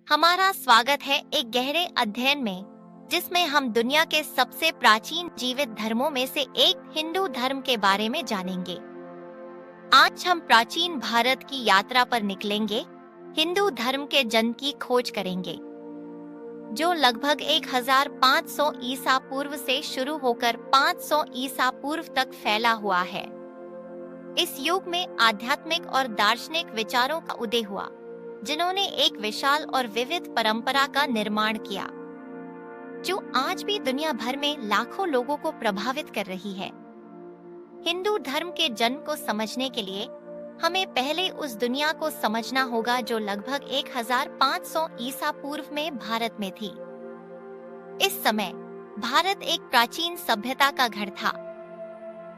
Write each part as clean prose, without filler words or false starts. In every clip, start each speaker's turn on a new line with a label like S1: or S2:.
S1: हमारा स्वागत है एक गहरे अध्ययन में, जिसमें हम दुनिया के सबसे प्राचीन जीवित धर्मों में से एक हिंदू धर्म के बारे में जानेंगे। आज हम प्राचीन भारत की यात्रा पर निकलेंगे, हिंदू धर्म के जन्म की खोज करेंगे, जो लगभग 1500 ईसा पूर्व से शुरू होकर 500 ईसा पूर्व तक फैला हुआ है। इस युग में आध्यात्मिक और दार्शनिक विचारों का उदय हुआ, जिन्होंने एक विशाल और विविध परंपरा का निर्माण किया, जो आज भी दुनिया भर में लाखों लोगों को प्रभावित कर रही है। हिंदू धर्म के जन्म को समझने के लिए हमें पहले उस दुनिया को समझना होगा जो लगभग 1500 ईसा पूर्व में भारत में थी। इस समय भारत एक प्राचीन सभ्यता का घर था।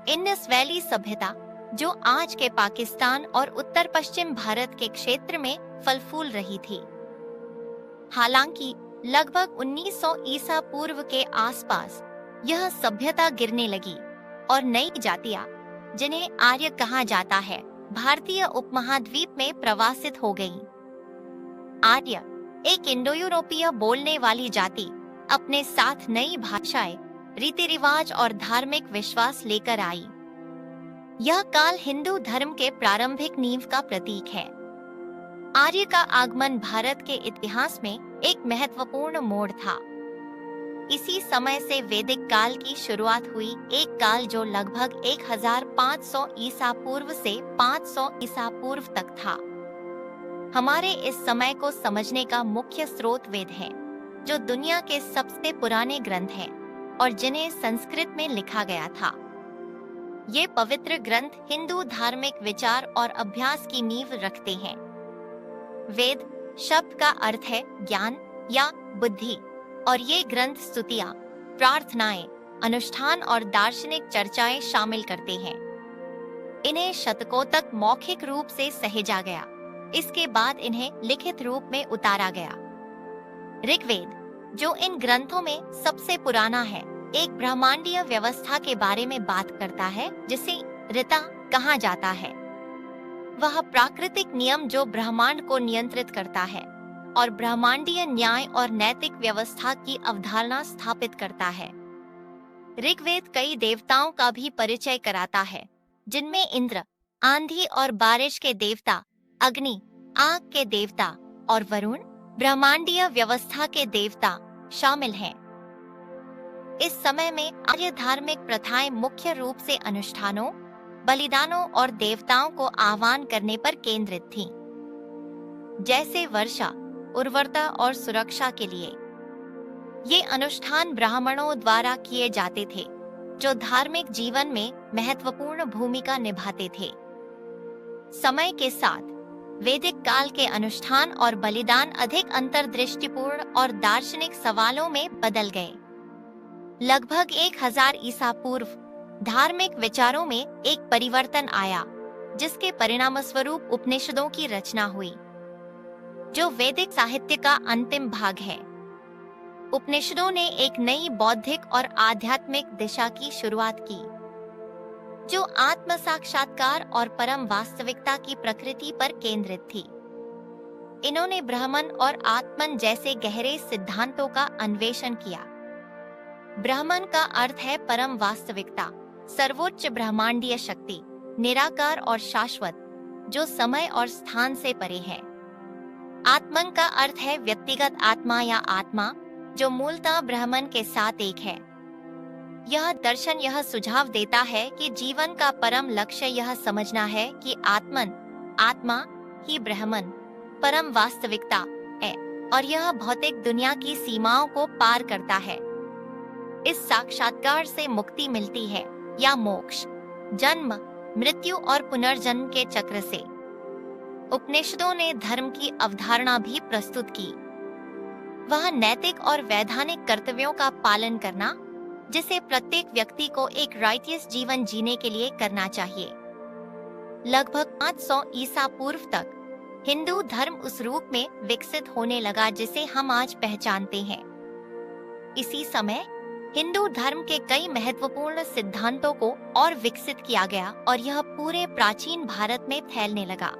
S1: इंडस वैली सभ्यता, जो आज के पाकिस्तान और उत्तर पश्चिम भारत के क्षेत्र में फल फूल रही थी। हालांकि लगभग 1900 ईसा पूर्व के आसपास यह सभ्यता गिरने लगी और नई जातियां, जिन्हें आर्य कहा जाता है, भारतीय उपमहाद्वीप में प्रवासित हो गईं। आर्य, एक इंडो यूरोपीय बोलने वाली जाति, अपने साथ नई भाषाएं, रीति रिवाज और धार्मिक विश्वास लेकर आई। यह काल हिंदू धर्म के प्रारंभिक नींव का प्रतीक है। आर्य का आगमन भारत के इतिहास में एक महत्वपूर्ण मोड़ था। इसी समय से वैदिक काल की शुरुआत हुई, एक काल जो लगभग 1500 ईसा पूर्व से 500 ईसा पूर्व तक था। हमारे इस समय को समझने का मुख्य स्रोत वेद हैं, जो दुनिया के सबसे पुराने ग्रंथ हैं और जिन्हें संस्कृत में लिखा गया था। ये पवित्र ग्रंथ हिंदू धार्मिक विचार और अभ्यास की नींव रखते हैं। वेद शब्द का अर्थ है ज्ञान या बुद्धि, और ये ग्रंथ स्तुतियाँ, प्रार्थनाएं, अनुष्ठान और दार्शनिक चर्चाएं शामिल करते हैं। इन्हें शतकों तक मौखिक रूप से सहेजा गया, इसके बाद इन्हें लिखित रूप में उतारा गया। ऋग्वेद, जो इन ग्रंथों में सबसे पुराना है, एक ब्रह्मांडीय व्यवस्था के बारे में बात करता है, जिसे ऋता कहा जाता है। वह प्राकृतिक नियम जो ब्रह्मांड को नियंत्रित करता है और ब्रह्मांडीय न्याय और नैतिक व्यवस्था की अवधारणा स्थापित करता है। ऋग्वेद कई देवताओं का भी परिचय कराता है, जिनमें इंद्र, आंधी और बारिश के देवता, अग्नि, आग के देवता, और वरुण, ब्रह्मांडीय व्यवस्था के देवता शामिल हैं। इस समय में आर्य धार्मिक प्रथाएं मुख्य रूप से अनुष्ठानों, बलिदानों और देवताओं को आह्वान करने पर केंद्रित थीं, जैसे वर्षा, उर्वरता और सुरक्षा के लिए। ये अनुष्ठान ब्राह्मणों द्वारा किए जाते थे, जो धार्मिक जीवन में महत्वपूर्ण भूमिका निभाते थे। समय के साथ वैदिक काल के अनुष्ठान और बलिदान अधिक अंतर्दृष्टिपूर्ण और दार्शनिक सवालों में बदल गए। लगभग 1000 ईसा पूर्व धार्मिक विचारों में एक परिवर्तन आया, जिसके परिणामस्वरूप उपनिषदों की रचना हुई, जो वैदिक साहित्य का अंतिम भाग है। उपनिषदों ने एक नई बौद्धिक और आध्यात्मिक दिशा की शुरुआत की, जो आत्म साक्षात्कार और परम वास्तविकता की प्रकृति पर केंद्रित थी। इन्होंने ब्राह्मण और आत्मन जैसे गहरे सिद्धांतों का अन्वेषण किया। ब्राह्मण का अर्थ है परम वास्तविकता, सर्वोच्च ब्रह्मांडीय शक्ति, निराकार और शाश्वत, जो समय और स्थान से परे है। आत्मन का अर्थ है व्यक्तिगत आत्मा या आत्मा, जो मूलतः ब्राह्मण के साथ एक है। यह दर्शन यह सुझाव देता है कि जीवन का परम लक्ष्य यह समझना है कि आत्मा ही ब्राह्मण, परम वास्तविकता है, और यह भौतिक दुनिया की सीमाओं को पार करता है। इस साक्षात्कार से मुक्ति मिलती है, या मोक्ष, जन्म, मृत्यु और पुनर्जन्म के चक्र से। उपनिषदों ने धर्म की अवधारणा भी प्रस्तुत की। वह नैतिक और वैधानिक कर्तव्यों का पालन करना, जिसे प्रत्येक व्यक्ति को एक राइटियस जीवन जीने के लिए करना चाहिए। लगभग 500 ईसा पूर्व तक हिंदू धर्म उस रूप में विकसित होने लगा जिसे हम आज पहचानते हैं। इसी समय हिंदू धर्म के कई महत्वपूर्ण सिद्धांतों को और विकसित किया गया और यह पूरे प्राचीन भारत में फैलने लगा।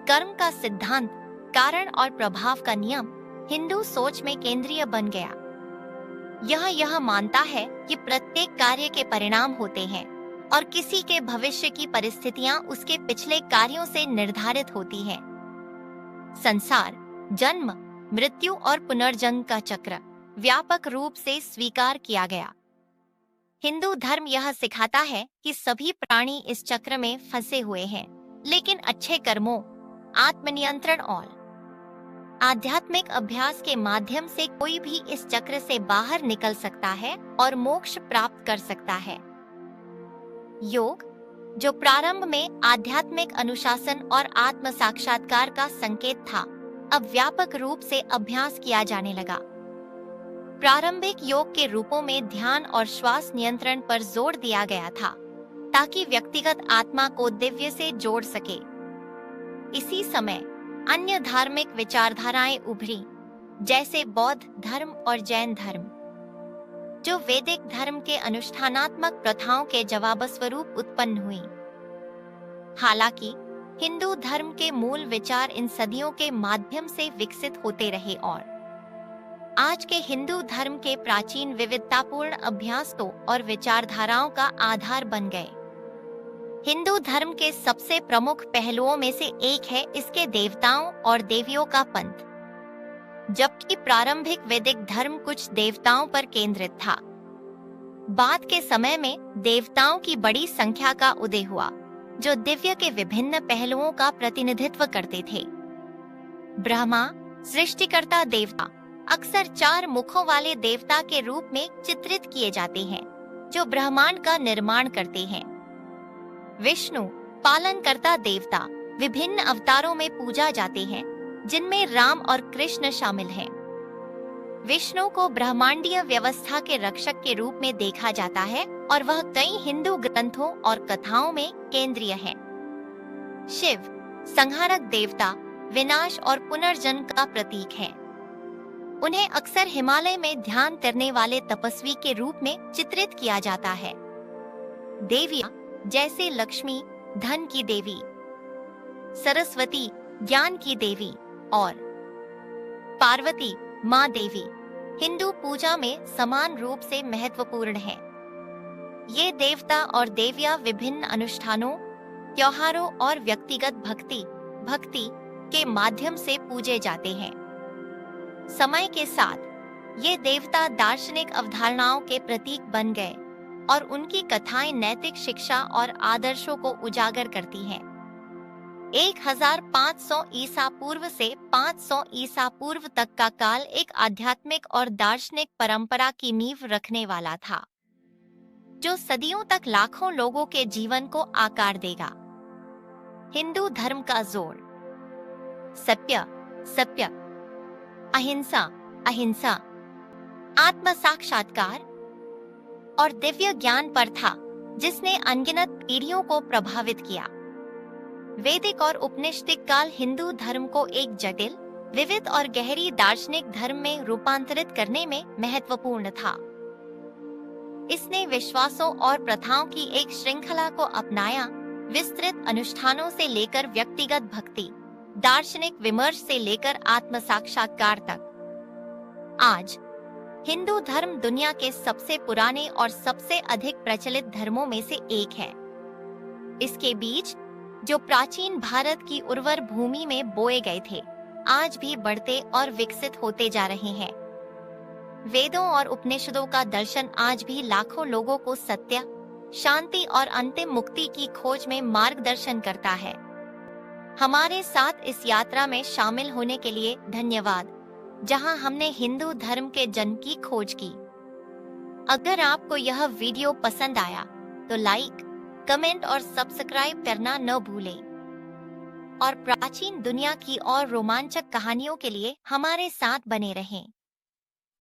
S1: कर्म का सिद्धांत, कारण और प्रभाव का नियम हिंदू सोच में केंद्रीय बन गया। यह मानता है कि प्रत्येक कार्य के परिणाम होते हैं और किसी के भविष्य की परिस्थितियां उसके पिछले कार्यों से निर्धारित होती हैं। संसार, जन्म, मृत्यु और पुनर्जन्म का चक्र व्यापक रूप से स्वीकार किया गया। हिंदू धर्म यह सिखाता है कि सभी प्राणी इस चक्र में फंसे हुए हैं, लेकिन अच्छे कर्मों, आत्मनियंत्रण और आध्यात्मिक अभ्यास के माध्यम से कोई भी इस चक्र से बाहर निकल सकता है और मोक्ष प्राप्त कर सकता है। योग, जो प्रारंभ में आध्यात्मिक अनुशासन और आत्म साक्षात्कार का संकेत था, अब व्यापक रूप से अभ्यास किया जाने लगा। प्रारंभिक योग के रूपों में ध्यान और श्वास नियंत्रण पर जोर दिया गया था, ताकि व्यक्तिगत आत्मा को दिव्य से जोड़ सके। इसी समय अन्य धार्मिक विचारधाराएं उभरी, जैसे बौद्ध धर्म और जैन धर्म, जो वैदिक धर्म के अनुष्ठानात्मक प्रथाओं के जवाबस्वरूप उत्पन्न हुई। हालांकि हिंदू धर्म के मूल विचार इन सदियों के माध्यम से विकसित होते रहे और आज के हिंदू धर्म के प्राचीन विविधतापूर्ण अभ्यासों और विचारधाराओं का आधार बन गए। हिंदू धर्म के सबसे प्रमुख पहलुओं में से एक है इसके देवताओं और देवियों का पंथ। जबकि प्रारंभिक वैदिक धर्म कुछ देवताओं पर केंद्रित था, बाद के समय में देवताओं की बड़ी संख्या का उदय हुआ, जो दिव्य के विभिन्न पहलुओं का प्रतिनिधित्व करते थे। ब्रह्मा, सृष्टिकर्ता देवता, अक्सर 4 मुखों वाले देवता के रूप में चित्रित किए जाते हैं, जो ब्रह्मांड का निर्माण करते हैं। विष्णु, पालनकर्ता देवता, विभिन्न अवतारों में पूजा जाते हैं, जिनमें राम और कृष्ण शामिल हैं। विष्णु को ब्रह्मांडीय व्यवस्था के रक्षक के रूप में देखा जाता है और वह कई हिंदू ग्रंथों और कथाओं में केंद्रीय है। शिव, संहारक देवता, विनाश और पुनर्जन्म का प्रतीक है। उन्हें अक्सर हिमालय में ध्यान करने वाले तपस्वी के रूप में चित्रित किया जाता है। देवियां, जैसे लक्ष्मी, धन की देवी, सरस्वती, ज्ञान की देवी, और पार्वती, माँ देवी, हिंदू पूजा में समान रूप से महत्वपूर्ण हैं। ये देवता और देवियां विभिन्न अनुष्ठानों, त्योहारों और व्यक्तिगत भक्ति के माध्यम से पूजे जाते हैं। समय के साथ ये देवता दार्शनिक अवधारणाओं के प्रतीक बन गए और उनकी कथाएं नैतिक शिक्षा और आदर्शों को उजागर करती हैं। 1500 ईसा पूर्व से 500 ईसा पूर्व तक का काल एक आध्यात्मिक और दार्शनिक परंपरा की नींव रखने वाला था, जो सदियों तक लाखों लोगों के जीवन को आकार देगा। हिंदू धर्म का जोर सत्य, अहिंसा, आत्म साक्षात्कार और दिव्य ज्ञान पर था, जिसने अनगिनत पीढ़ियों को प्रभावित किया। वैदिक और उपनिषदिक काल हिंदू धर्म को एक जटिल, विविध और गहरी दार्शनिक धर्म में रूपांतरित करने में महत्वपूर्ण था। इसने विश्वासों और प्रथाओं की एक श्रृंखला को अपनाया, विस्तृत अनुष्ठानों से लेकर व्यक्तिगत भक्ति, दार्शनिक विमर्श से लेकर आत्म साक्षात्कार तक। आज हिंदू धर्म दुनिया के सबसे पुराने और सबसे अधिक प्रचलित धर्मों में से एक है। इसके बीज, जो प्राचीन भारत की उर्वर भूमि में बोए गए थे, आज भी बढ़ते और विकसित होते जा रहे हैं। वेदों और उपनिषदों का दर्शन आज भी लाखों लोगों को सत्य, शांति और अंतिम मुक्ति की खोज में मार्गदर्शन करता है। हमारे साथ इस यात्रा में शामिल होने के लिए धन्यवाद, जहां हमने हिंदू धर्म के जन्म की खोज की। अगर आपको यह वीडियो पसंद आया तो लाइक, कमेंट और सब्सक्राइब करना न भूलें। और प्राचीन दुनिया की और रोमांचक कहानियों के लिए हमारे साथ बने रहें।